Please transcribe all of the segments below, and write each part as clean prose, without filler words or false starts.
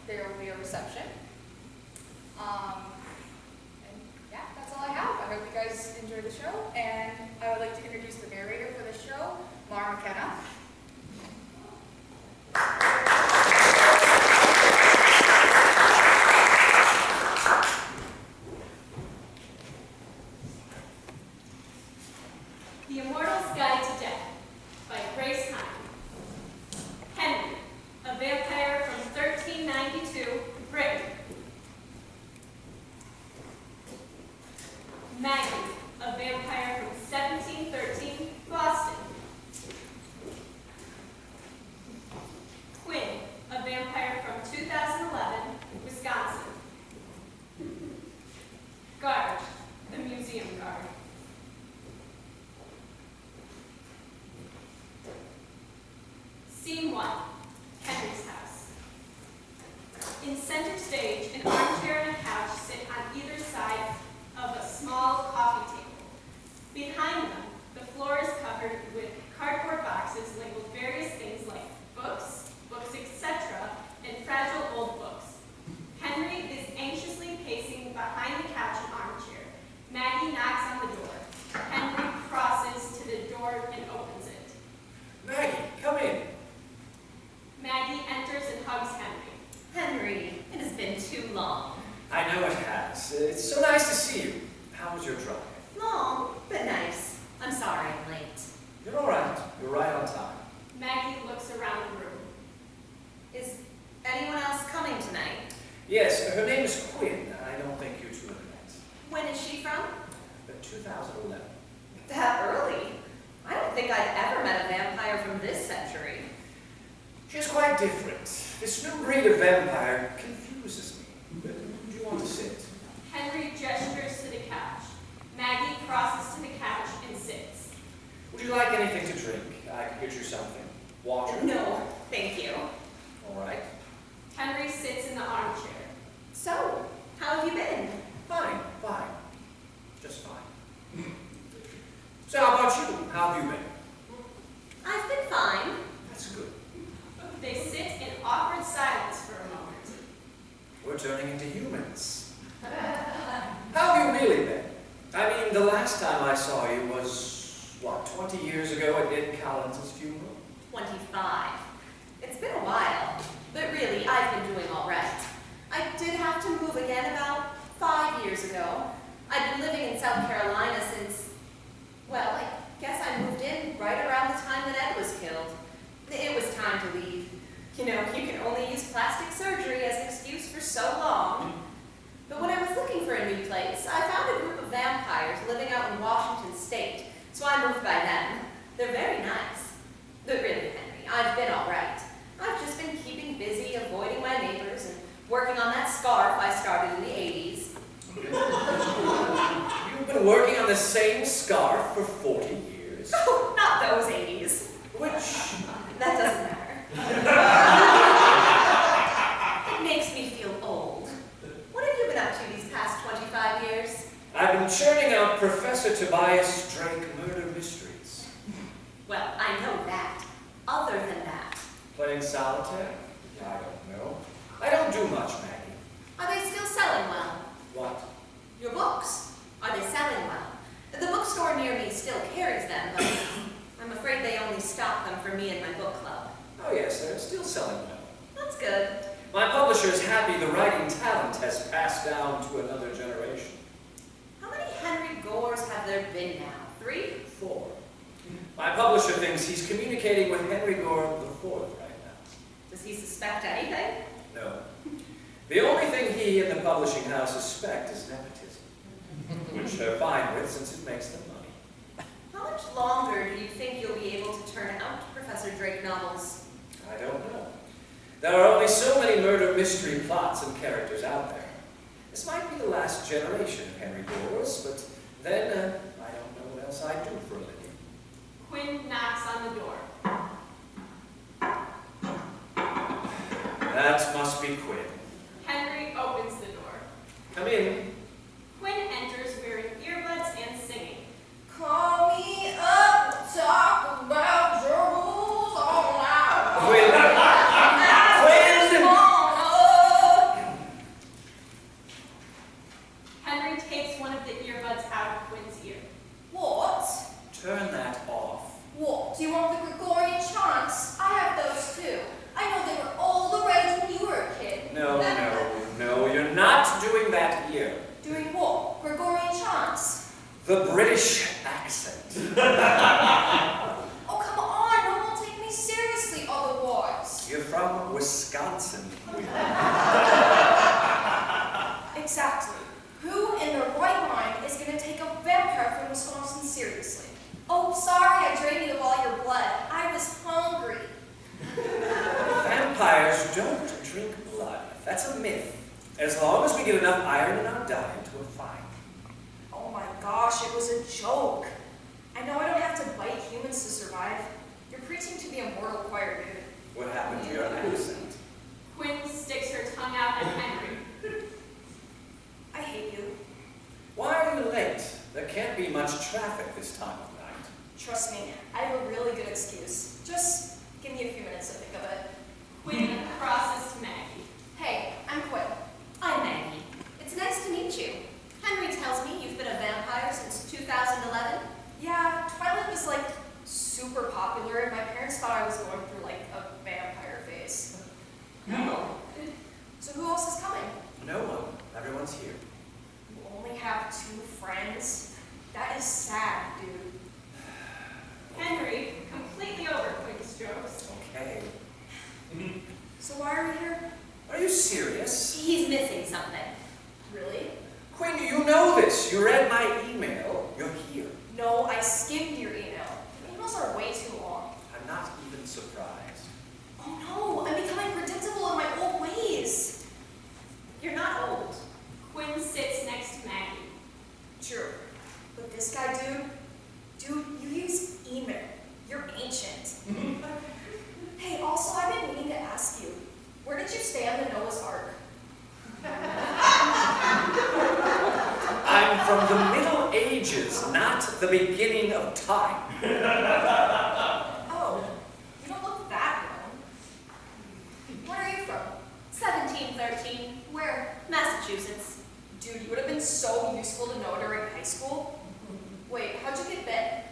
there will be a reception. And yeah, that's all I have. I hope you guys enjoy the show. And I would like to introduce the narrator for the show, MacKenna. The Immortal's Guide to Death by Heine. A vampire from 1392, Britain. Maggie, a vampire from 1713, Boston. Quinn, a vampire from 2011, Wisconsin. Guard, the museum guard. Scene 1, Henry's house. In center stage, an armchair and a couch sit on either side of a small coffee table. Behind them, the floor is covered with cardboard boxes labeled various things like books, etc., and fragile old books. Henry is anxiously pacing behind the couch and armchair. Maggie knocks on the door. Henry crosses to the door and opens it. Maggie, come in. Maggie enters and hugs Henry. Henry, it has been too long. I know it has. It's so nice to see you. How was your drive? Long, but nice. I'm sorry I'm late. You're all right. You're right on time. Maggie looks around the room. Is anyone else coming tonight? Yes, her name is Quinn. I don't think you two have met. When is she from? 2011. That early? I don't think I'd ever met a vampire from this century. She's quite different. This new breed of vampire confuses me. Where do you want to sit? Henry gestures to the couch. Maggie crosses to the couch and sits. Would you like anything to drink? I can get you something. Water? No, thank you. All right. Henry sits in the armchair. So, how have you been? Fine. Just fine. So how about you? How have you been? I've been fine. That's good. They sit in awkward silence for a moment. We're turning into humans. How have you really been? I mean, the last time I saw you was, what, 20 years ago at Ed Collins' funeral? 25. It's been a while, but really, I've been doing all right. I did have to move again about 5 years ago. I'd been living in South Carolina since, well, I guess I moved in right around the time that Ed was killed. It was time to leave. You know, you can only use plastic surgery as an excuse for so long. But when I was looking for a new place, I found a group of vampires living out in Washington State, so I moved by them. They're very nice. But really, Henry, I've been all right. I've just been keeping busy, avoiding my neighbors, and working on that scarf I started in the 80s. You've been working on the same scarf for 40 years. Oh, not those 80s. Which? That doesn't matter. It makes me feel old. What have you been up to these past 25 years? I've been churning out Professor Tobias Drake murder mysteries. Well, I know that. Other than that. Playing solitaire? I don't know. I don't do much, Maggie. Are they still selling well? What? Your books. Are they selling well? The bookstore near me still carries them, but I'm afraid they only stock them for me and my book club. Oh yes, they're still selling well. That's good. My publisher is happy the writing talent has passed down to another generation. How many Henry Gores have there been now? 3? 4. My publisher thinks he's communicating with Henry Gore IV right now. Does he suspect anything? No. The only thing he and the publishing house suspect is nepotism, which they're fine with since it makes them money. How much longer do you think you'll be able to turn out Professor Drake novels? I don't know. There are only so many murder mystery plots and characters out there. This might be the last generation of Henry Gores, but then I don't know what else I'd do for a living. Quinn knocks on the door. That must be Quinn. Henry opens the door. Come in. Quinn enters wearing earbuds and singing. Call me up, talk about your rules all out. Quinn! Quinn! and Exactly. Who in their right mind is going to take a vampire from Wisconsin seriously? Oh, sorry I drained you of all your blood. I was hungry. vampires don't drink blood. That's a myth. As long as we get enough iron in our diet, we're fine. Oh my gosh, it was a joke. I know I don't have to bite humans to survive. You're preaching to the immortal choir, dude. What happened to your accent? Quinn sticks her tongue out at Henry. I hate you. Why are you late? There can't be much traffic this time of night. Trust me, I have a really good excuse. Just give me a few minutes to think of it. Quinn crosses to Maggie. Hey, I'm Quinn. I'm Maggie. It's nice to meet you. Henry tells me you've been a vampire since 2011. Yeah, Twilight was like super popular and my parents thought I was going through like a vampire phase. No. So who else is coming? No one. Everyone's here. You only have 2 friends? That is sad, dude. Henry, completely over Quinn's jokes. Okay. So why are we here? Are you serious? He's missing something. Really? Quinn, you know this. You read my email. You're here. No, I skimmed your email. Your emails are way too long. I'm not even surprised. Oh no, I'm becoming predictable in my old ways. You're not old. Quinn sits next to Maggie. True. But this guy, dude, you use email. You're ancient. Hey, also, I've been meaning to ask you, where did you stay on the Noah's Ark? I'm from the Middle Ages, not the beginning of time. Oh, you don't look that young. Where are you from? 1713. Where? Massachusetts. Dude, you would have been so useful to know during high school. Wait, how'd you get bit?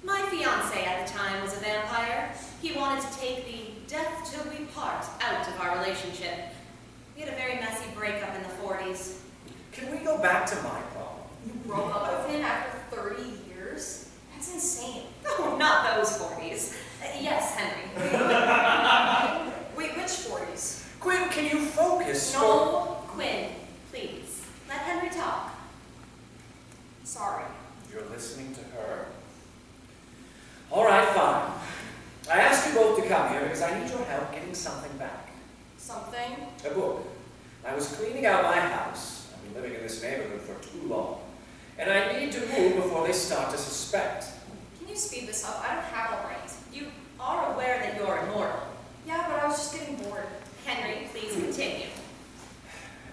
My fiancé at the time was a vampire. He wanted to take the death till we part out of our relationship. We had a very messy breakup in the 40s. Can we go back to my problem? You broke up with him after 30 years? That's insane. Oh, not those 40s. Yes, Henry. Wait, which 40s? Quinn, can you focus? No, Quinn, please. Let Henry talk. Sorry. You're listening to her. All right, fine. I asked you both to come here because I need your help getting something back. Something? A book. I was cleaning out my house. I've been living in this neighborhood for too long. And I need to move before they start to suspect. Can you speed this up? I don't have a right. You are aware that you're immortal. Yeah, but I was just getting bored. Henry, please continue.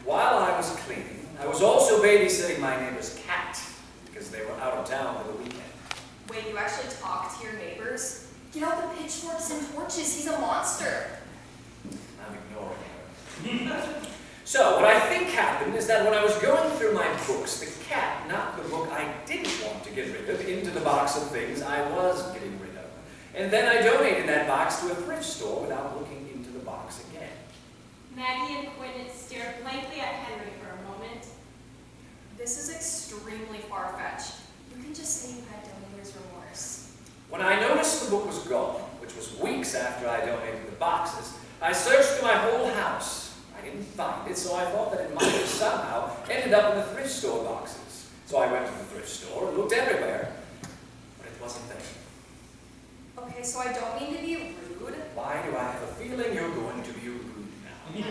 While I was cleaning, I was also babysitting my neighbor's cat because they were out of town for the weekend. Wait, you actually talk to your neighbors? Get out the pitchforks and torches. He's a monster. I'm ignoring her. So, what I think happened is that when I was going through my books, the cat knocked the book I didn't want to get rid of into the box of things I was getting rid of. And then I donated that box to a thrift store without looking into the box again. Maggie and Quinn stare blankly at Henry for a moment. This is extremely far-fetched. You can just say you had donator's remorse. When I noticed the book was gone, which was weeks after I donated the boxes, I searched through my whole house. I didn't find it, so I thought that it might have somehow ended up in the thrift store boxes. So I went to the thrift store and looked everywhere, but it wasn't there. Okay, so I don't mean to be rude, Why do I have a feeling you're going to be rude now?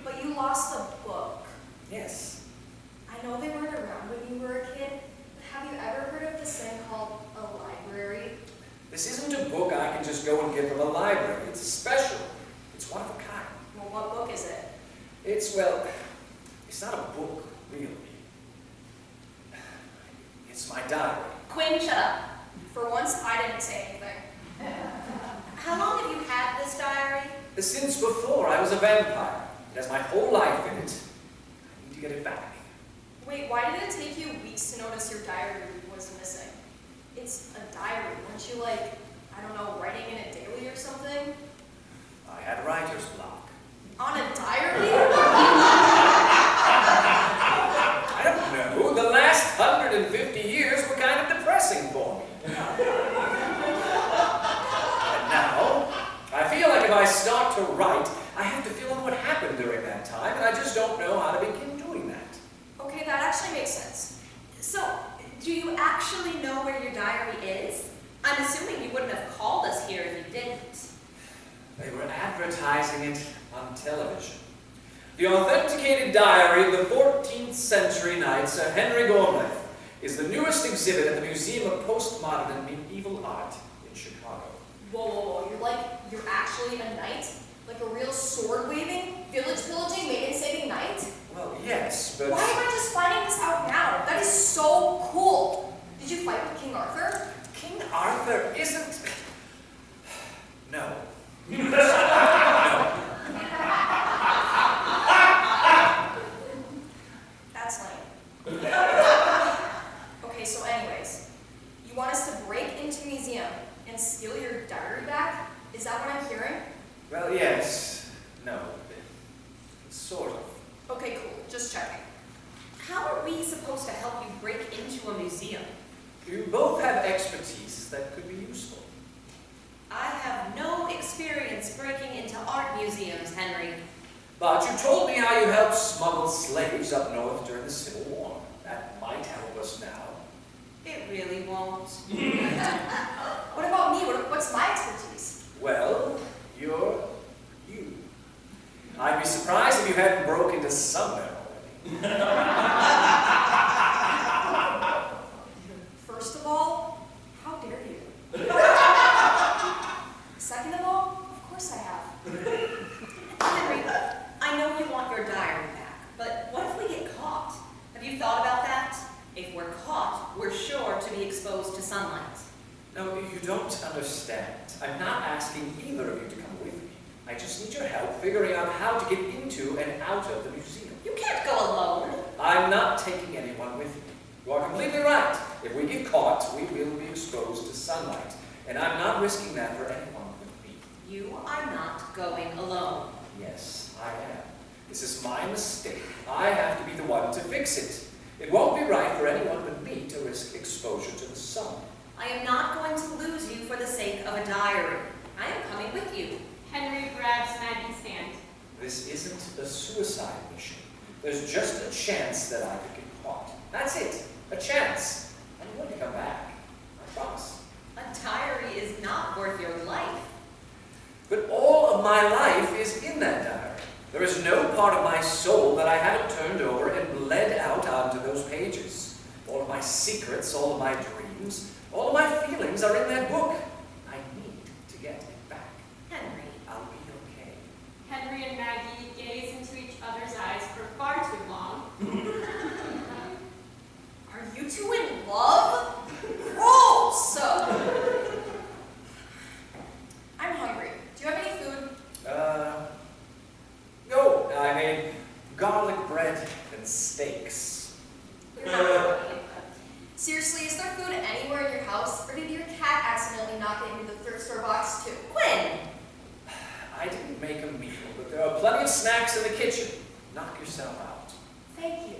but you lost the book. Yes. I know they weren't around when you were a kid, but have you ever heard of this thing called a library? This isn't a book I can just go and get from a library. It's special. It's one of a kind. Well, what book is it? It's not a book, really. It's my diary. Quinn, shut up. For once, I didn't say anything. How long have you had this diary? Since before I was a vampire. It has my whole life in it. I need to get it back. Wait, why did it take you weeks to notice your diary was missing? It's a diary. Weren't you like, I don't know, writing in it daily or something? I had writer's block. On a diary? I don't know. The last 150 years were kind of depressing for me. And now, I feel like if I start to write, I have to fill in pleasure. The authenticated diary of the 14th century knight Sir Henry Gormleth is the newest exhibit at the Museum of Postmodern and Medieval Art in Chicago. Whoa, you're actually a knight? Like a real sword-waving, village-pillaging, maiden-saving knight? Well, yes, but... Why am I just finding this out now? That is so cool! Did you fight with King Arthur? King Arthur isn't... No. No. That's lame. Okay, so anyways, you want us to break into a museum and steal your diary back? Is that what I'm hearing? Well, yes. No. Sort of. Okay, cool. Just checking. How are we supposed to help you break into a museum? You both have expertise that could be useful. I have no experience breaking into art museums, Henry. But you told me how you helped smuggle slaves up north during the Civil War. That might help us now. It really won't. What about me? What's my expertise? Well, you're you. I'd be surprised if you hadn't broke into somewhere already. First of all, how dare you? Second of all, of course I have. Henry, I know you want your diary back, but what if we get caught? Have you thought about that? If we're caught, we're sure to be exposed to sunlight. No, you don't understand. I'm not asking either of you to come with me. I just need your help figuring out how to get into and out of the museum. You can't go alone. I'm not taking anyone with me. You are completely right. If we get caught, we will be exposed to sunlight. And I'm not risking that for anyone but me. You are not going alone. Yes, I am. This is my mistake. I have to be the one to fix it. It won't be right for anyone but me to risk exposure to the sun. I am not going to lose you for the sake of a diary. I am coming with you. Henry grabs Maggie's hand. This isn't a suicide mission. There's just a chance that I could get caught. That's it. A chance. I'm going to come back. I promise. A diary is not worth your life. But all of my life is in that diary. There is no part of my soul that I haven't turned over and bled out onto those pages. All of my secrets, all of my dreams, all of my feelings are in that book. I need to get it back. Henry, I'll be okay. Henry and Maggie gaze into each other's eyes for far too long. Are you two in love? Gross! I'm hungry. Do you have any food? No, I made garlic bread and steaks. You're not funny. Seriously, is there food anywhere in your house, or did your cat accidentally knock it into the thrift store box too? Quinn! I didn't make a meal, but there are plenty of snacks in the kitchen. Knock yourself out. Thank you.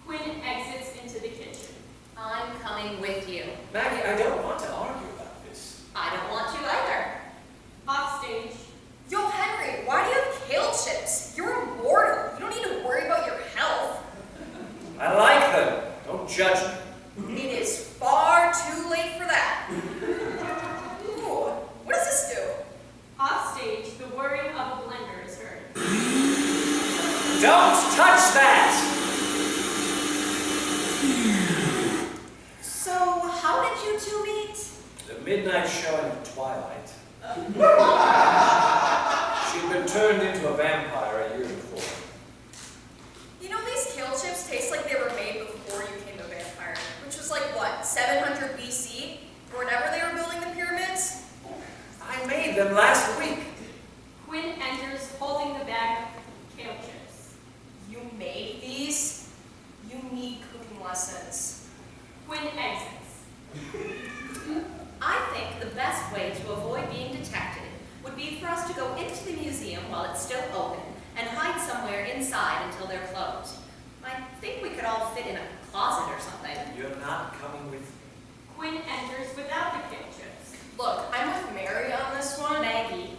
Quinn exits into the kitchen. I'm coming with you. Maggie, I don't want to argue about this. I don't want you either. Off stage, Yo, Henry, why do you have kale chips? You're immortal. You don't need to worry about your health. I like them. Don't judge me. It is far too late for that. Ooh, what does this do? off stage, the whirring of a blender is heard. Don't touch that! So, how did you two meet? The midnight showing of Twilight. She'd been turned into a vampire a year before. You know, these kale chips taste like they were made before you became a vampire, which was like, what, 700 BC? Or whenever they were building the pyramids? I made them last week. Quinn enters holding the bag of kale chips. You made these? You need cooking lessons. Quinn exits. I think the best way to avoid being detected would be for us to go into the museum while it's still open and hide somewhere inside until they're closed. I think we could all fit in a closet or something. You're not coming with me. Quinn enters without the kale chips. Look, I'm with Mary on this one. Maggie,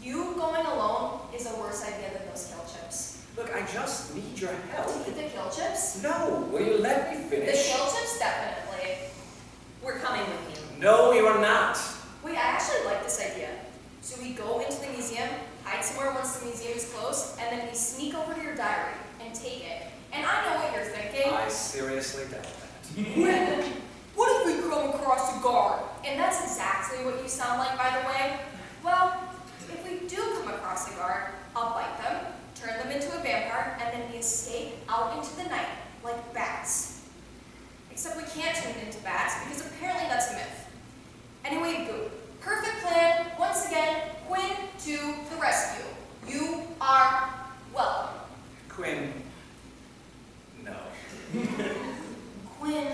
You going alone is a worse idea than those kale chips. Look, I just need your To help. eat the kale chips? No, will you let me The finish? kale chips, definitely. we're coming with you. No, you are not. Wait, I actually like this idea. So we go into the museum, hide somewhere once the museum is take it. And I know what you're thinking. I seriously doubt that. Quinn, what if we come across a guard? And that's exactly what you sound like, by the way. Well, if we do come across a guard, I'll bite them, turn them into a vampire, and then we escape out into the night, like bats. Except we can't turn it into bats, because apparently that's a myth. Anyway, boo. Perfect plan. Once again, Quinn to the rescue. You are welcome. Quinn, no. Quinn,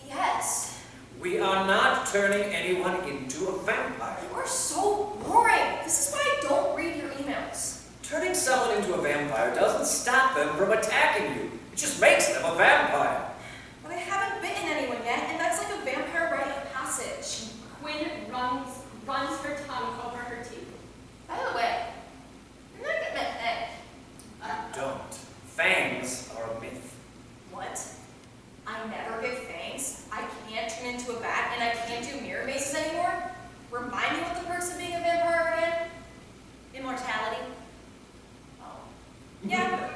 yes. We are not turning anyone into a vampire. You are so boring. This is why I don't read your emails. Turning someone into a vampire doesn't stop them from attacking you. It just makes them a vampire. But I haven't bitten anyone yet, and that's like a vampire rite of passage. Quinn runs her tongue over her teeth. By the way, you're not getting a thing. You don't. Fangs are a myth. What? I never get fangs. I can't turn into a bat, and I can't do mirror mazes anymore? Remind me what the perks of being a vampire again? Immortality. Oh. Yeah.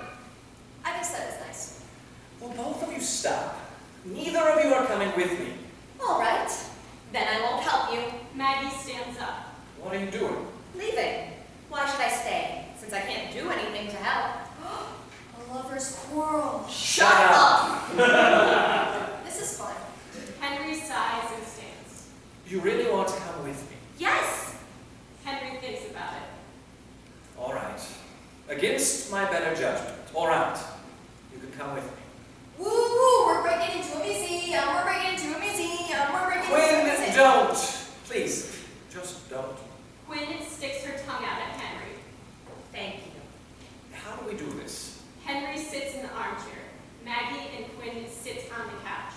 I guess that is nice. Will both of you stop? Neither of you are coming with me. All right. Then I won't help you. Maggie stands up. What are you doing? Leaving. Why should I stay? Since I can't do anything to help. A lover's quarrel. Shut up! This is fun. Henry sighs and stands. You really want to come with me? Yes. Henry thinks about it. All right. Against my better judgment. All right. You can come with me. Woo-hoo! We're breaking into a museum. We're breaking into a museum. We're breaking into a Quinn, museum. don't! Please, just don't. Quinn sticks her tongue out at Henry. Thank you. How do we do this? Henry sits in the armchair. Maggie and Quinn sit on the couch.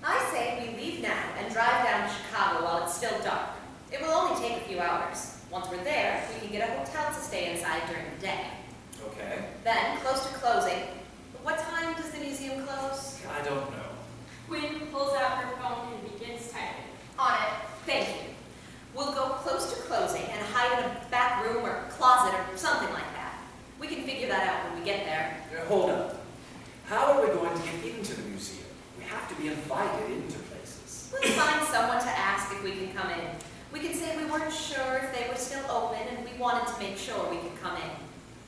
I say we leave now and drive down to Chicago while it's still dark. It will only take a few hours. Once we're there, we can get a hotel to stay inside during the day. Okay. Then, close to closing, what time does the museum close? I don't know. Quinn pulls out her phone and begins typing. On it. Thank you. We'll go close to closing and hide in a back room or closet or something like that. We can figure that out when we get there. Hold up. How are we going to get into the museum? We have to be invited into places. We'll find someone to ask if we can come in. We can say we weren't sure if they were still open and we wanted to make sure we could come in.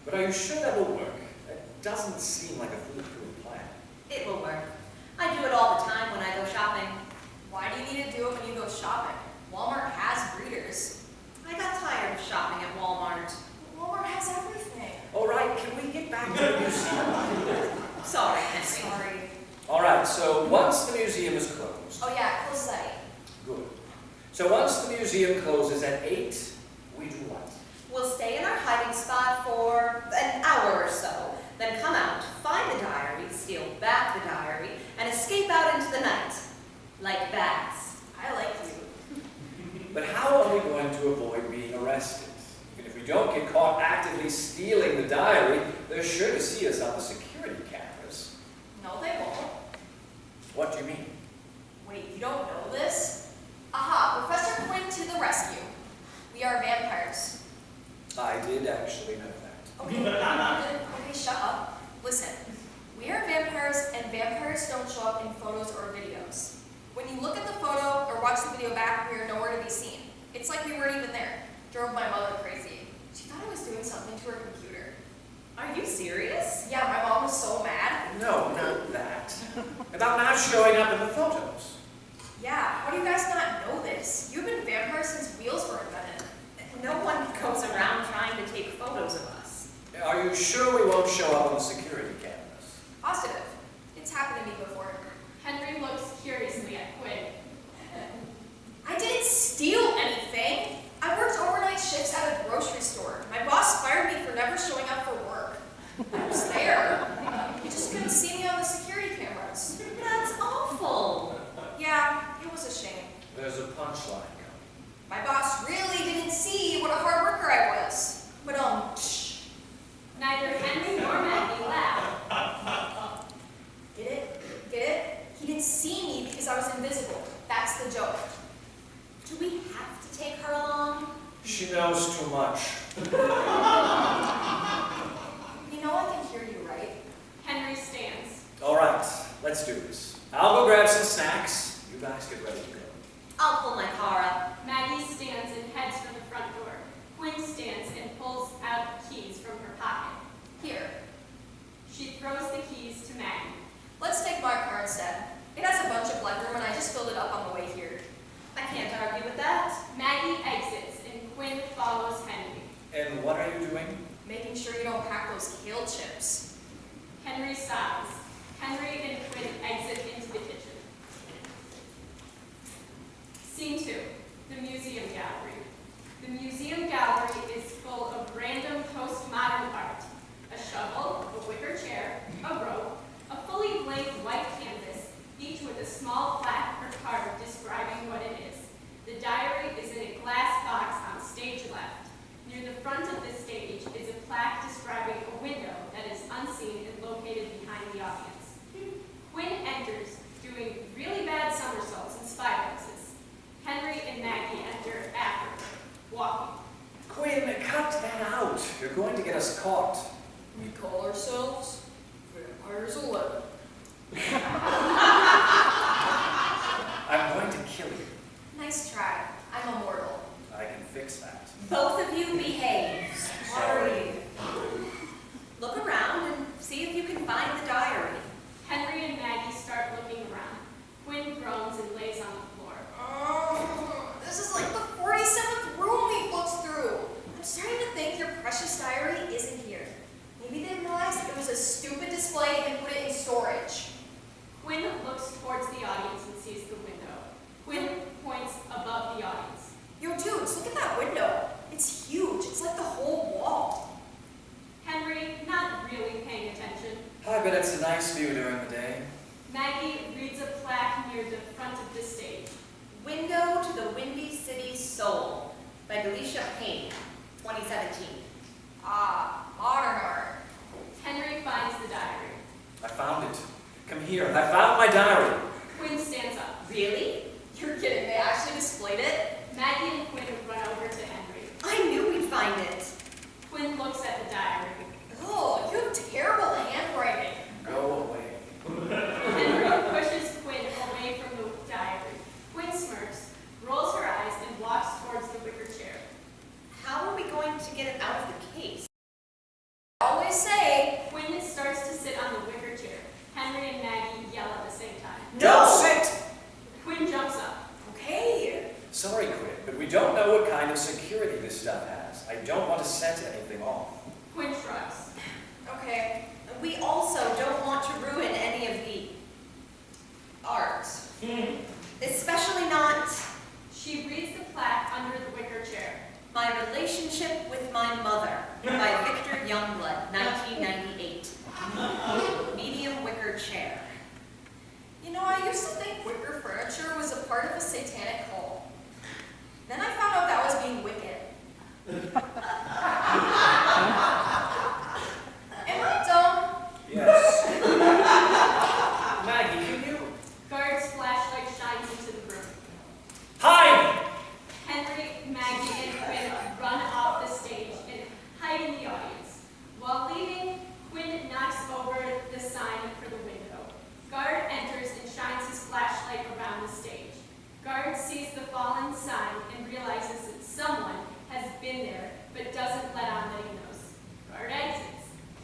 But are you sure that will work? That doesn't seem like a foolproof plan. It will work. I do it all the time when I go shopping. Why do you need to do it when you go shopping? Walmart has greeters. I got tired of shopping at Walmart. Walmart has everything. All right, can we get back to the museum? Sorry, Henry. Sorry. All right, so once the museum is closed. Oh yeah, it closes at 8. Good. So once the museum closes at 8, we do what? We'll stay in our hiding spot for an hour or so, then come out, find the diary, steal back the diary, and escape out into the night. Like bats. I like you. But how are we going to avoid being arrested? Even if we don't get caught actively stealing the diary, they're sure to see us on the security cameras. No, they won't. What do you mean? Wait, you don't know this? Aha, Professor Quinn to the rescue. We are vampires. I did actually know that. Okay, shut up. Listen, we are vampires, and vampires don't show up in photos or videos. When you look at the photo or watch the video back, we are nowhere to be seen. It's like we weren't even there. Drove my mother crazy. She thought I was doing something to her computer. Are you serious? Yeah, my mom was so mad. No, not that. About not showing up in the photos. Yeah, how do you guys not know this? You've been vampires since wheels were invented. No one goes around trying to take photos of us. Are you sure we won't show up on the security cameras? Positive. It's happened to me before. Henry looks curiously at Quinn. I didn't steal anything. I worked overnight shifts at a grocery store. My boss fired me for never showing up for work. I was there. You just couldn't see me on the security cameras. That's awful. Yeah, it was a shame. There's a punchline coming. My boss really didn't see what a hard worker I was. But Neither Henry nor Maggie laugh. Get it? Get it? He didn't see me because I was invisible. That's the joke. Do we have to take her along? She knows too much. You know I can hear you, right? sure you don't pack those kale chips. Henry sighs. Henry and Quinn exit into the kitchen. Scene 2, the museum gallery. The museum gallery is full of random postmodern art. A shovel, a wicker chair, a rope, a fully blank white canvas, each with a small plaque or card describing what it is. The diary is in a glass box on stage left. Near the front of the stage is a plaque describing a window that is unseen and located behind the audience. Quinn enters, doing really bad somersaults and spirals. Henry and Maggie enter after her, walking. Quinn, cut that out. You're going to get us caught. We call ourselves Vampires 11. I'm going to kill you. Nice try. I'm Immortal. I can fix that. Both of you behave. Sorry. Look around and see if you can find the diary. Henry and Maggie start looking around. Quinn groans and lays on the floor. This is like the 47th room we've looked through. I'm starting to think your precious diary isn't here. Maybe they realized it was a stupid display and put it in storage. Quinn looks towards the audience and sees the window. Quinn points above the audience. Yo, dudes, look at that window. It's huge. It's like the whole wall. Henry, not really paying attention. I bet it's a nice view during the day. Maggie reads a plaque near the front of the stage. Window to the Windy City Soul by Heine, 2017. Ah, modern art. Henry finds the diary. I found it. Come here. I found my diary. Quinn stands up. Really? You're kidding. They actually displayed it? Maggie and Quinn run over to Henry. I knew we'd find it. Quinn looks at the diary. Oh, you have terrible handwriting. Go away. Henry pushes Quinn away from the diary. Quinn smirks, rolls her eyes, and walks towards the wicker chair. How are we going to get it out of the case? Always say, Quinn starts to sit on the wicker chair. Henry and Maggie yell at the same time. Don't sit! Quinn jumps up. okay. Sorry, Quinn, but we don't know what kind of security this stuff has. I don't want to set anything off. Quinn shrugs. Okay. We also don't want to ruin any of the art. Especially not She reads the plaque under the wicker chair. My Relationship with My Mother by Victor Youngblood, 1998. Medium wicker chair. You know, I used to think wicker furniture was a part of a satanic cult. Then I found out that was being wicked. Am I dumb? Yes. Maggie, can you? Guard's flashlight shines into the room. Heine! Henry, Maggie, and Quinn run off the stage and hide in the audience. While leaving, Quinn knocks over the sign for the window. Guard enters and shines his flashlight around the stage. Guard sees the fallen sign and realizes that someone has been there, but doesn't let on that he knows. Guard exits.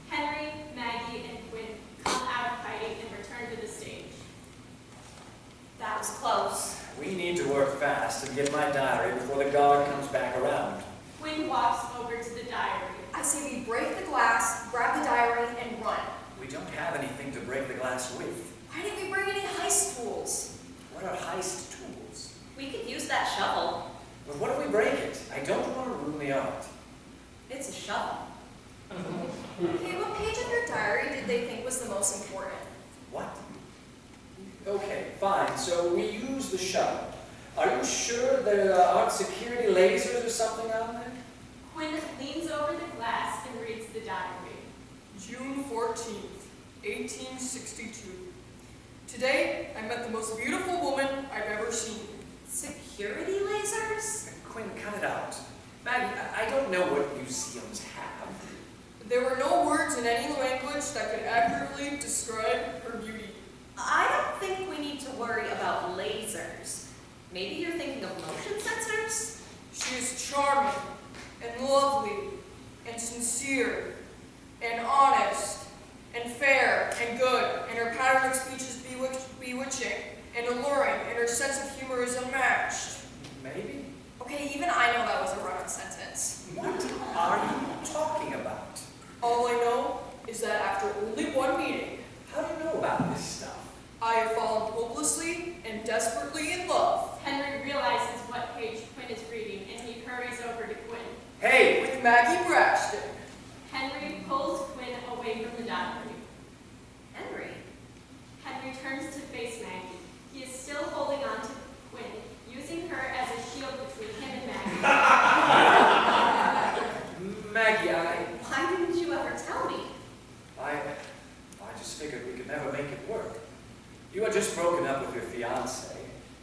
Henry, Maggie, and Quinn come out of hiding and return to the stage. That was close. We need to work fast and get my diary before the guard comes back around. Quinn walks over to the diary. I say we break the glass, grab the diary, and run. We don't have anything to break the glass with. Why didn't we bring any heist tools? What are heist tools? We could use that shovel. But what if we break it? I don't want to ruin the art. It's a shovel. Okay, what page of your diary did they think was the most important? What? Okay, fine. So we use the shovel. Are you sure there aren't security lasers or something on there? Quinn leans over the glass and reads the diary. June 14th, 1862. Today, I met the most beautiful woman I've ever seen. Security lasers? Quinn, cut it out. Maggie, I don't know what museums have. There were no words in any language that could accurately describe her beauty. I don't think we need to worry about lasers. Maybe you're thinking of motion sensors? She is charming, and lovely, and sincere, and honest, and fair, and good, and her pattern of speech is bewitching, and alluring, and her sense of humor is unmatched. Maybe? Okay, even I know that was a run-on sentence. What are you talking about? desperately in love. Henry realizes what page Quinn is reading, and he hurries over to Quinn. Hey! With Maggie Braxton. Henry pulls Quinn away from the diary. Henry? Henry turns to face Maggie. He is still holding on to Quinn, using her as a shield between him and Maggie. Maggie, Why didn't you ever tell me? I just figured we could never make it work. You had just broken up with your fiancé,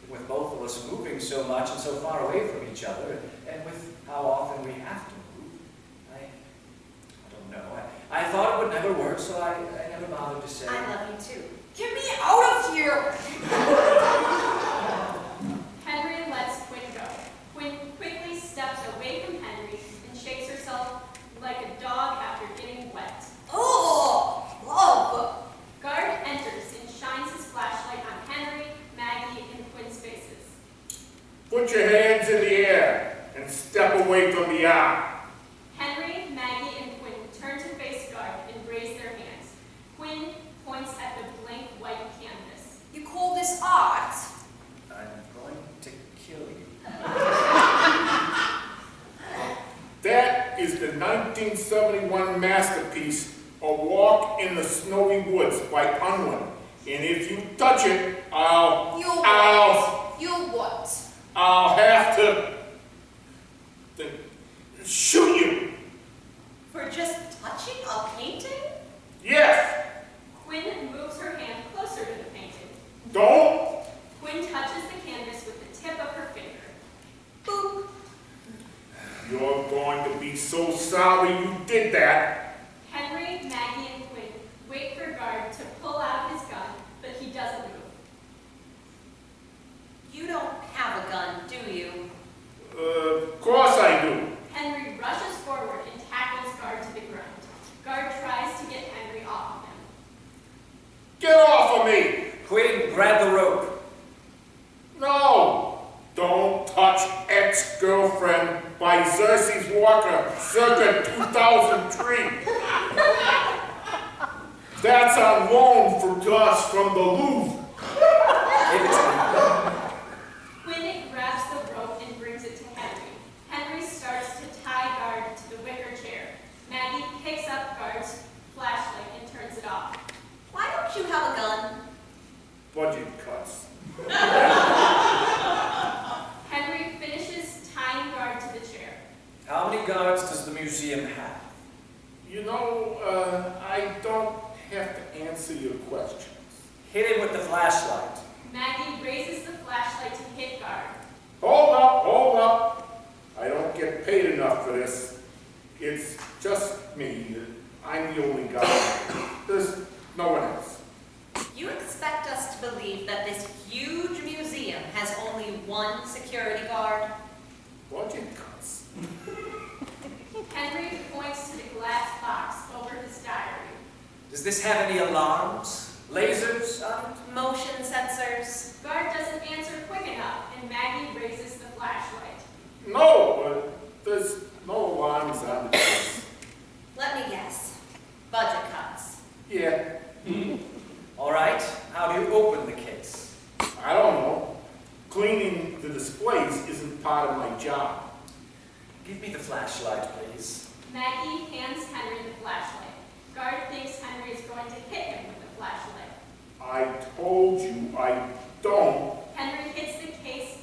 with both of us moving so much and so far away from each other, and with how often we have to move. I don't know. I thought it would never work, so I never bothered to say. I love you too. Get me out of here! Henry lets Quinn go. Quinn quickly steps away from Henry and shakes herself like a dog after getting wet. Oh, love! Guard enters and shines his flashlight on Henry, Maggie, and Quinn's faces. Put your hands in the air and step away from the arm. Henry, Maggie, and Quinn turn to face Guard and raise their hands. Quinn points at the blank white canvas. You call this art? I'm going to kill you. That is the 1971 masterpiece, A Walk in the Snowy Woods by Unwin. And if you touch it, I'll have to shoot you. For just touching a painting? Yes. Quinn moves her hand closer to the painting. Don't. Quinn touches the canvas with the tip of her finger. Boop. You're going to be so sorry you did that. Henry, Maggie, and Quinn wait for Guard to pull out his gun, but he doesn't move. You don't have a gun, do you? Of course I do. Henry rushes forward and tackles Guard to the ground. Guard tries to get Henry off of him. Get off of me. Quinn, grab the rope. No. Don't touch Ex-Girlfriend by Xerxes Walker, circa 2003. That's on loan for us from the Louvre. Give it to me. Quinn grabs the rope and brings it to Henry. Henry starts to tie Guard to the wicker chair. Maggie picks up Guard's flashlight and turns it off. Why don't you have a gun? Budget cuts. Henry finishes tying Guard to the chair. How many guards does the museum have? You know, I don't have to answer your questions. Hit him with the flashlight. Maggie raises the flashlight to hit Guard. Hold up. I don't get paid enough for this. It's just me. I'm the only guy. There's no one else. You expect us to believe that this huge museum has only one security guard? Budget cuts. Henry points to the glass box over his diary. Does this have any alarms? Lasers on it? Motion sensors? Guard doesn't answer quick enough, and Maggie raises the flashlight. No, there's no alarms on the place. Let me guess. Budget cuts. Yeah, All right, how do you open the case? I don't know. Cleaning the displays isn't part of my job. Give me the flashlight, please. Maggie hands Henry the flashlight. Guard thinks Henry is going to hit him with the flashlight. I told you I don't. Henry hits the case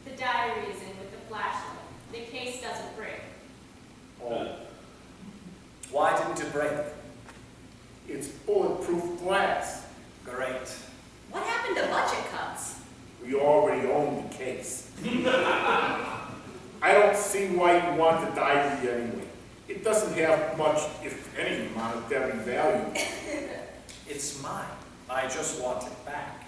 the diary is in with the flashlight. The case doesn't break. Oh, Why didn't it break? it's bulletproof glass. Great. What happened to budget cuts? We already own the case. I don't see why you want the diary anyway. It doesn't have much, if any, monetary value. It's mine. I just want it back.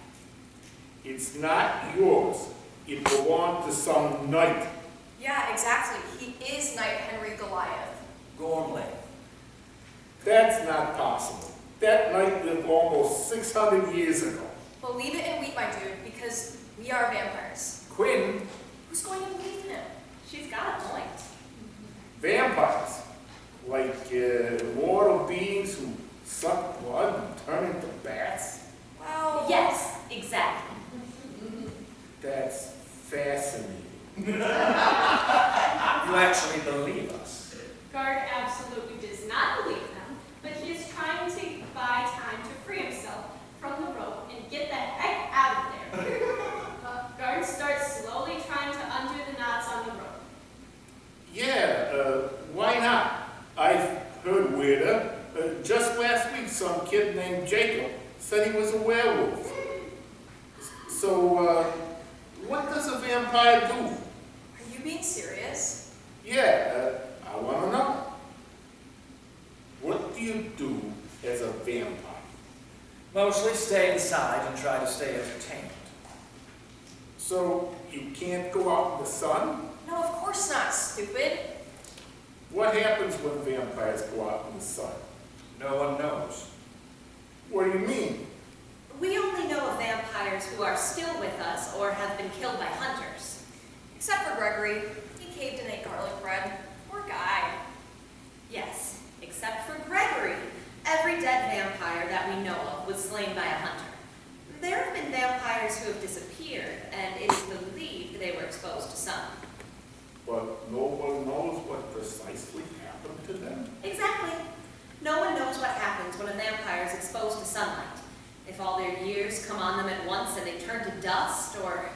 It's not yours. It belonged to some knight. Yeah, exactly. He is Knight Henry Goliath. Gormley. That's not possible. That knight lived almost 600 years ago. Believe it and weep, my dude, because we are vampires. Quinn. Who's going to believe him? She's got a point. Vampires, like immortal beings who suck blood and turn into bats. Well, Yes, exactly. Just last week, some kid named Jacob said he was a werewolf. So, what does a vampire do? Are you being serious? Yeah, I want to know. What do you do as a vampire? Mostly stay inside and try to stay entertained. So, you can't go out in the sun? No, of course not, stupid. What happens when vampires go out in the sun? No one knows. What do you mean? We only know of vampires who are still with us or have been killed by hunters. Except for Gregory. He caved and ate garlic bread. Poor guy. Yes, except for Gregory. Every dead vampire that we know of was slain by a hunter. There have been vampires who have disappeared, and it is believed they were exposed to sun. But no one knows what precisely happened to them? Exactly. No one knows what happens when a vampire is exposed to sunlight. If all their years come on them at once and they turn to dust, or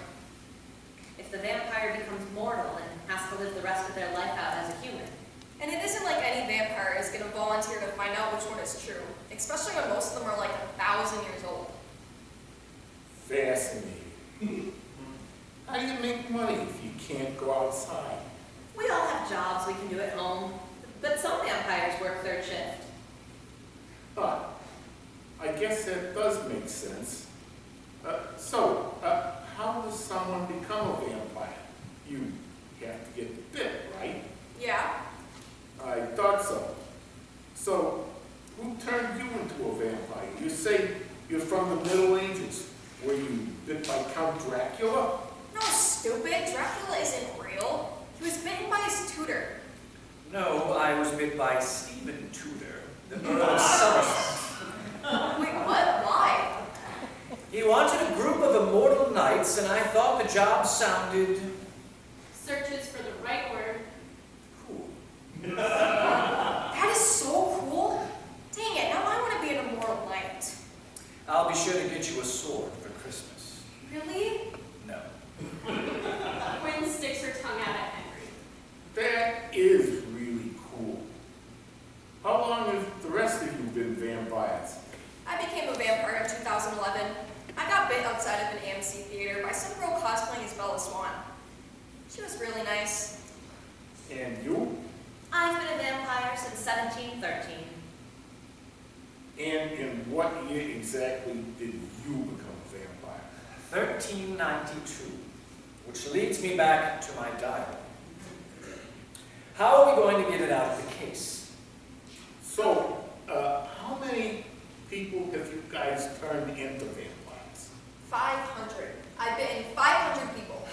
if the vampire becomes mortal and has to live the rest of their life out as a human. And it isn't like any vampire is going to volunteer to find out which one is true, especially when most of them are like 1,000 years old. Fascinating. How do you make money if you can't go outside? We all have jobs we can do at home, but some vampires work third shift. Huh. I guess that does make sense. How does someone become a vampire? You have to get bit, right? Yeah. I thought so. So, who turned you into a vampire? You say you're from the Middle Ages. Were you bit by Count Dracula? No, stupid. Dracula isn't real. He was bitten by his tutor. No, I was bit by Stephen Tudor, the Earl of Somerset. Wait, what? Why? He wanted a group of immortal knights, and I thought the job sounded Searches for the right word. cool. That is so cool. Dang it, now I want to be an immortal knight. I'll be sure to get you a sword for Christmas. Really? No. Quinn sticks her tongue out at Henry. That is really cool. How long have the rest of you been vampires? I became a vampire in 2011. I got bit outside of an AMC theater by some girl cosplaying as Bella Swan. She was really nice. And you? I've been a vampire since 1713. And in what year exactly did you become a vampire? 1392, which leads me back to my diary. How are we going to get it out of the case? So, how many people have you guys turned into vampires? 500. I've bitten 500 people.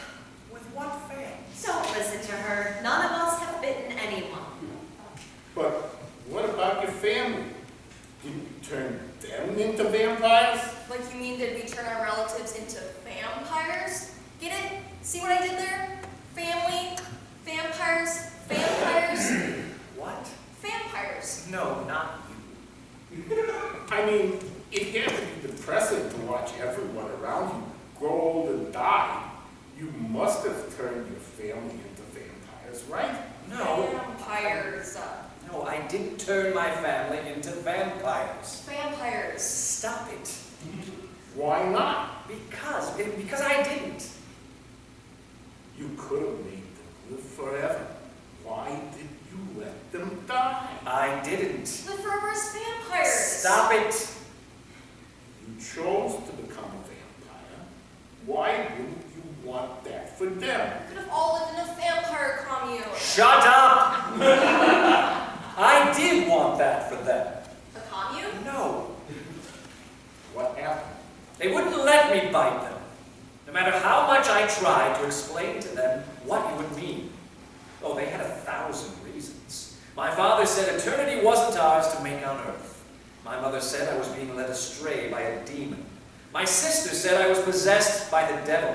With what fan? Don't listen to her. None of us have bitten anyone. But what about your family? Did you turn them into vampires? Like, you mean did we turn our relatives into vampires? Get it? See what I did there? Family, vampires, vampires, What? vampires. No, not you. I mean, it had to be depressing to watch everyone around you grow old and die. You must have turned your family into vampires, right? No. Vampires. No, I didn't turn my family into vampires. Vampires. Stop it. Why not? Because I didn't. You could have made them live forever. Why did you let them die? I didn't. Live forever as vampires. Stop it. You chose to become a vampire. Why wouldn't you want that for them? We could have all lived in a vampire commune. Shut up! I did want that for them. A commune? No. What happened? They wouldn't let me bite them. No matter how much I tried to explain to them what it would mean. Oh, they had 1,000 reasons. My father said eternity wasn't ours to make on earth. My mother said I was being led astray by a demon. My sister said I was possessed by the devil.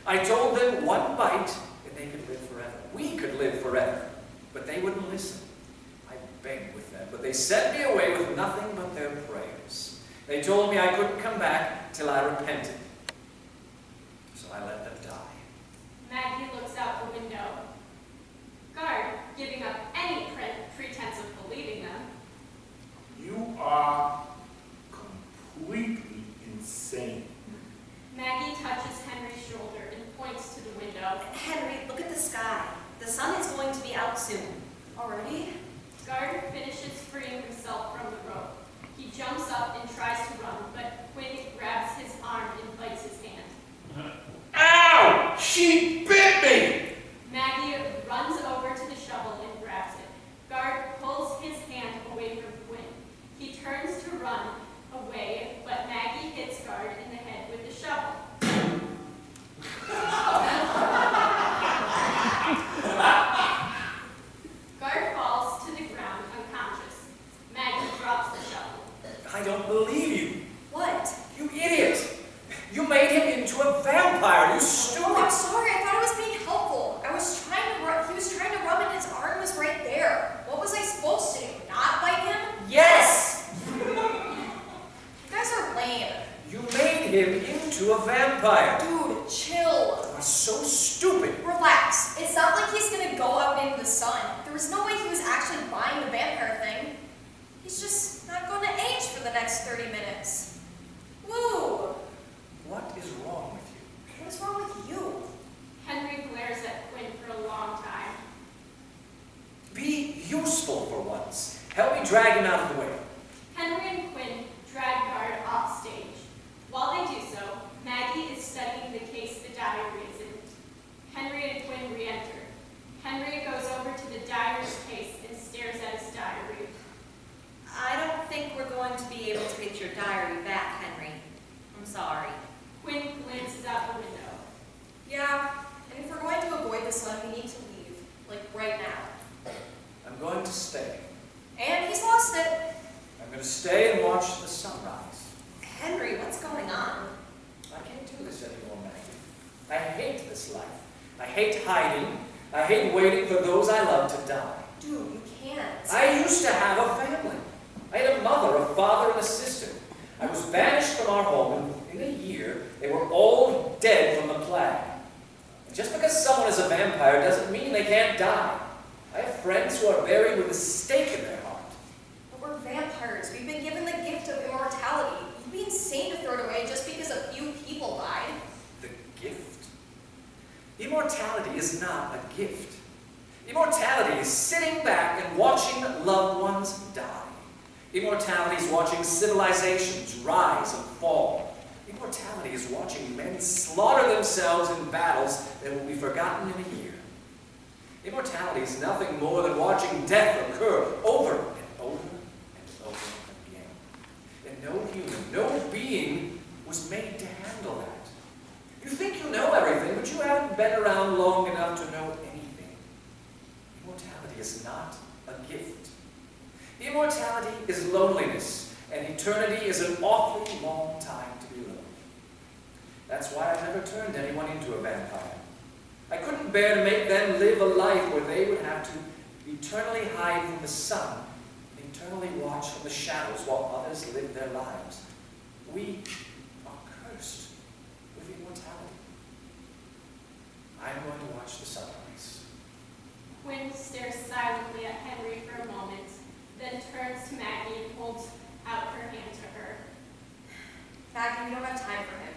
I told them one bite and they could live forever. We could live forever. But they wouldn't listen. I begged with them, but they sent me away with nothing but their prayers. They told me I couldn't come back till I repented. So I let them die. Maggie looks out the window. Guard, giving up any pretense of believing them. You are completely insane. Maggie touches Henry's shoulder and points to the window. Henry, look at the sky. The sun is going to be out soon. Already? Guard finishes freeing himself from the rope. He jumps up and tries to run, but Quinn grabs his arm and bites his hand. Ow! She bit me! Maggie runs over to the shovel and grabs it. Guard pulls his hand away from Quinn. He turns to run away, but Maggie hits Guard in the head with the shovel. Guard falls to the ground unconscious. Maggie drops the shovel. I don't believe you. What? You idiot! You made him into a vampire, you Oh, stupid! I'm sorry. I thought I was being helpful. I was trying to rub. He was trying to rub and his arm was right there. What was I supposed to do? Not bite him? Yes! You guys are lame. You made him into a vampire. Dude, chill. You are so stupid. Relax. It's not like he's gonna go out into the sun. There was no way he was actually buying the vampire thing. He's just not going to age for the next 30 minutes. Woo! What is wrong with you? What's wrong with you? Henry glares at Quinn for a long time. Be useful for once. Help me drag him out of the way. Henry and Quinn drag Guard off stage. While they do so, Maggie is studying the case the diary is in. Henry and Quinn re-enter. Henry goes over to the diary's case and stares at his diary. I don't think we're going to be able to get your diary back, Henry. I'm sorry. Quinn glances out the window. Yeah, and if we're going to avoid the sun, we need to leave. Like, right now. I'm going to stay. And he's lost it. I'm going to stay and watch the sunrise. Henry, what's going on? I can't do this anymore, Maggie. I hate this life. I hate hiding. I hate waiting for those I love to die. Dude, you can't. I used to have a family. I had a mother, a father, and a sister. I was banished from our home, and in a year, they were all dead from the plague. And just because someone is a vampire doesn't mean they can't die. I have friends who are buried with a stake in their heart. But we're vampires. We've been given the gift of immortality. You'd be insane to throw it away just because a few people died. The gift. Immortality is not a gift. Immortality is sitting back and watching loved ones die. Immortality is watching civilizations rise and fall. Immortality is watching men slaughter themselves in battles that will be forgotten in a year. Immortality is nothing more than watching death occur over and over and over again. And no human, no being was made to handle that. You think you know everything, but you haven't been around long enough to know anything. Immortality is not a gift. Immortality is loneliness, and eternity is an awfully long time to be alone. That's why I never turned anyone into a vampire. I couldn't bear to make them live a life where they would have to eternally hide from the sun and eternally watch from the shadows while others live their lives. We are cursed with immortality. I'm going to watch the sunrise. Quinn stares silently at Henry for a moment, then turns to Maggie and holds out her hand to her. Maggie, we don't have time for him.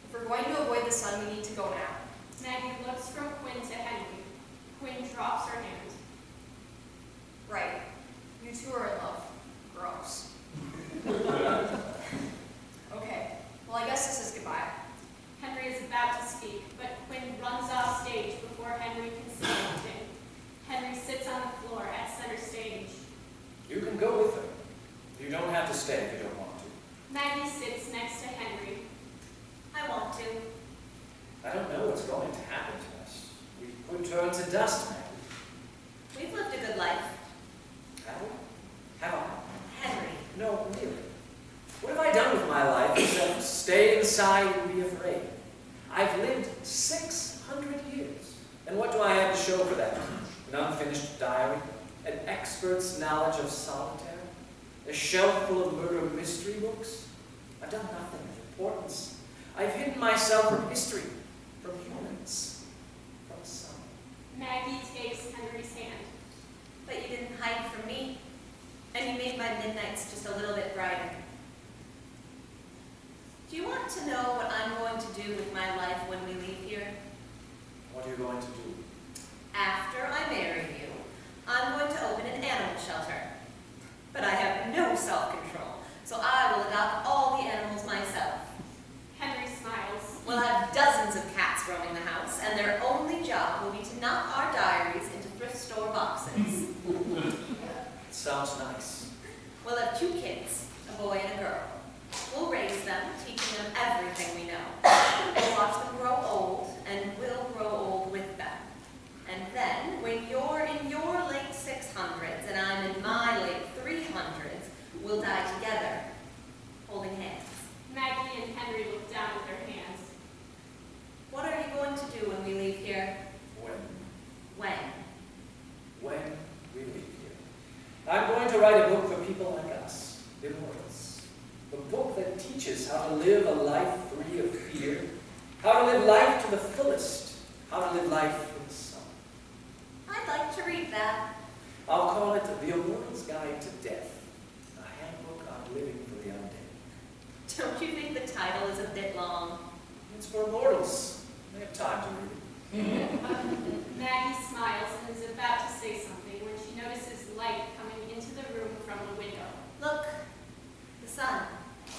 If we're going to avoid the sun, we need to go now. Maggie looks from Quinn to Henry. Quinn drops her hand. Right. You two are in love. Gross. Okay. Well, I guess this is goodbye. Henry is about to speak, but Quinn runs off stage before Henry can say anything. Henry sits on the floor at center stage. You can go with them. You don't have to stay if you don't want to. Maggie sits next to Henry. I want to. I don't know what's going to happen to us. We could turn to dust, Maggie. We've lived a good life. Have we? Have I? Henry. No, really. What have I done with my life except stay inside and be afraid? I've lived 600 years. And what do I have to show for that? An unfinished diary? An expert's knowledge of solitaire? A shelf full of murder mystery books? I've done nothing of importance. I've hidden myself from history, from humans, from some. Maggie takes Henry's hand. But you didn't hide from me. And you made my midnights just a little bit brighter. Do you want to know what I'm going to do with my life when we leave here? What are you going to do? After I marry you, I'm going to open an animal shelter. But I have no self-control, so I will adopt all the animals myself. Henry smiles. We'll have dozens of cats roaming the house, and their only job will be to knock our diaries into thrift store boxes. It sounds nice. We'll have 2 kids, a boy and a girl. We'll raise them, teaching them everything we know. We'll watch them grow old, and we'll grow old with them. And then, when you're in your late 600s and I'm in my late 300s, we'll die together, holding hands. Maggie and Henry look down at their hands. What are you going to do when we leave here? When? When? When we leave here. I'm going to write a book for people like us, immortals. A book that teaches how to live a life free of fear, how to live life to the fullest, how to live life in the sun. I'd like to read that. I'll call it The Immortal's Guide to Death, a handbook on living for the undead. Don't you think the title is a bit long? It's for immortals. They have time to read it. Maggie smiles and is about to say something when she notices light coming into the room from the window. Look, the sun.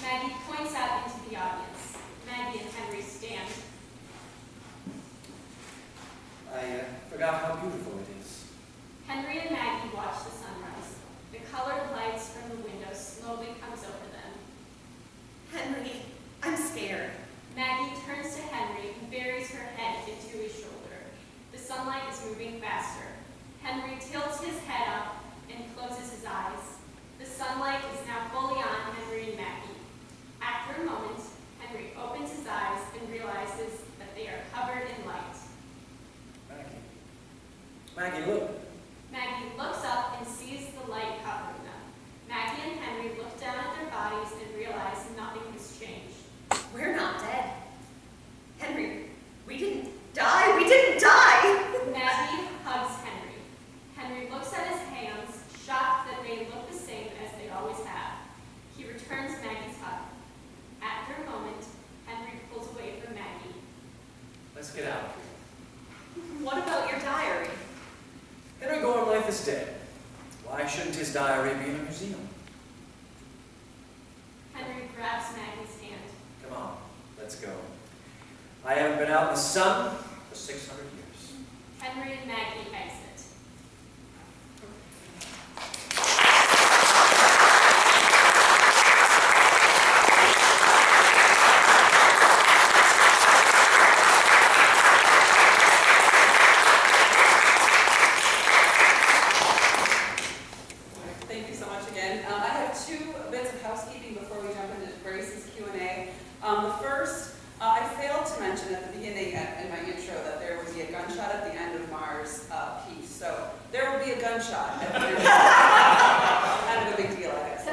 Maggie points out into the audience. Maggie and Henry stand. I forgot how beautiful it is. Henry and Maggie watch the sunrise. The colored lights from the window slowly comes over them. Henry, I'm scared. Maggie turns to Henry and buries her head into his shoulder. The sunlight is moving faster. Henry tilts his head up and closes his eyes. The sunlight is now fully on Henry and Maggie. After a moment, Henry opens his eyes and realizes that they are covered in light. Maggie, look. Maggie looks up and sees the light covering them. Maggie and Henry look down at their bodies and realize nothing has changed. We're not dead. Henry, we didn't die. We didn't die. Maggie hugs Henry. Henry looks at his hands, shocked that they look the same as they always have. He returns Maggie's hug. After a moment, Henry pulls away from Maggie. Let's get out of here. What about your diary? Henry Gorham Life is dead. Why shouldn't his diary be in a museum? Henry grabs Maggie's hand. Come on, let's go. I haven't been out in the sun for 600 years. Henry and Maggie exit. Thank you so much again. I have 2 bits of housekeeping before we jump into Grace's Q&A. The first, I failed to mention at the beginning in my intro that there would be a gunshot at the end of Mars' piece. So there will be a gunshot at the end. Kind of a big deal, I guess.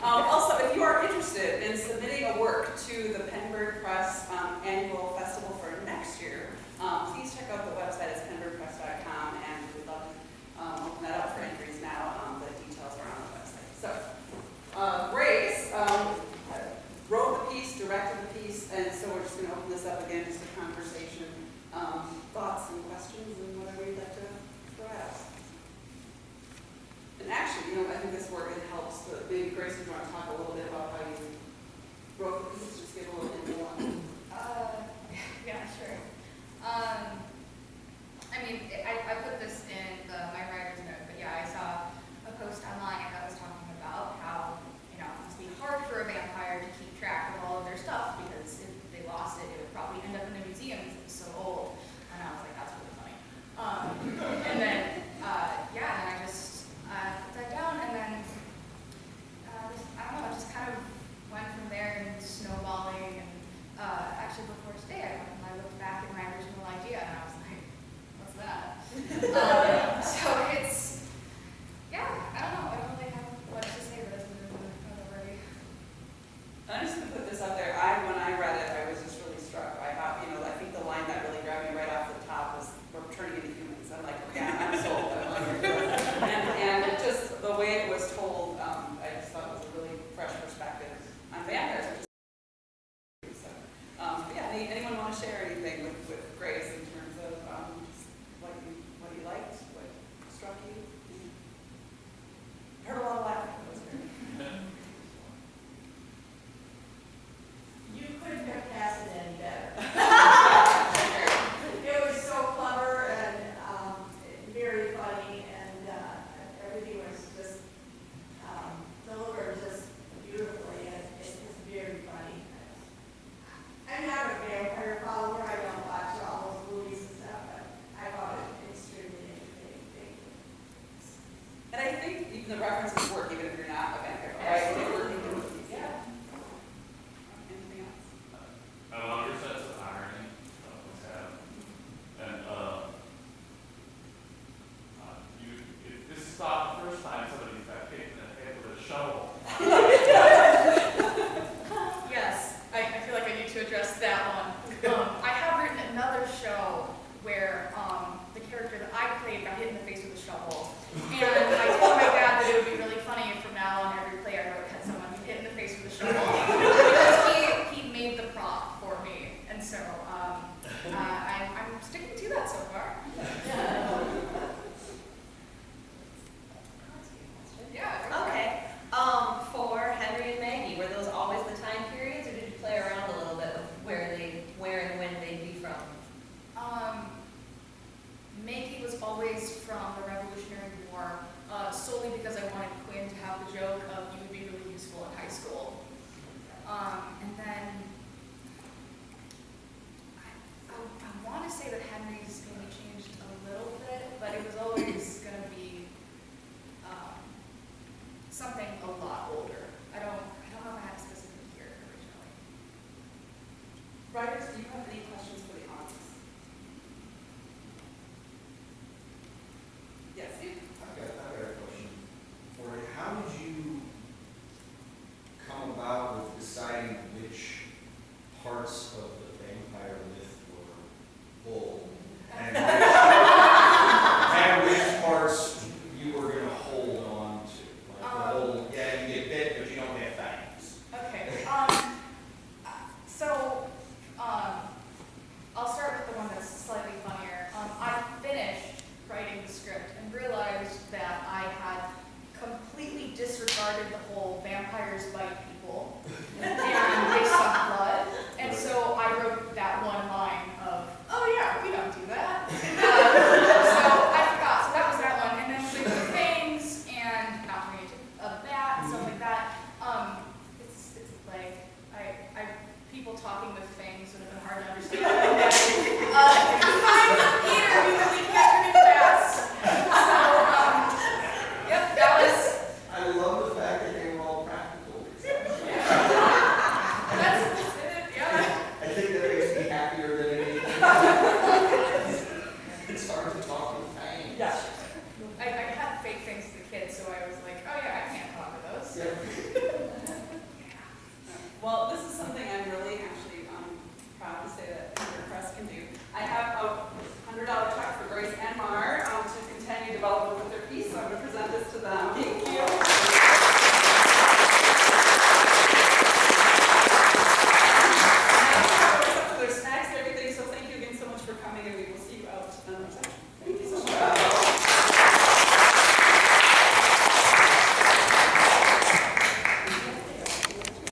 Also, if you are interested in submitting a work to the Penbird Press annual festival for next year, please check out the website. It's penbirdpress.com, and we'd love to open that up for entries now. The details are on the website. So, Grace wrote the piece, directed the piece, and so we're just going to open this up again, just a conversation, thoughts and questions, and whatever you'd like to throw at us. And actually, I think this work, it helps. Maybe Grace, if you want to talk a little bit about how you wrote the piece, just give a little info on it. Yeah, sure. I put this in my writing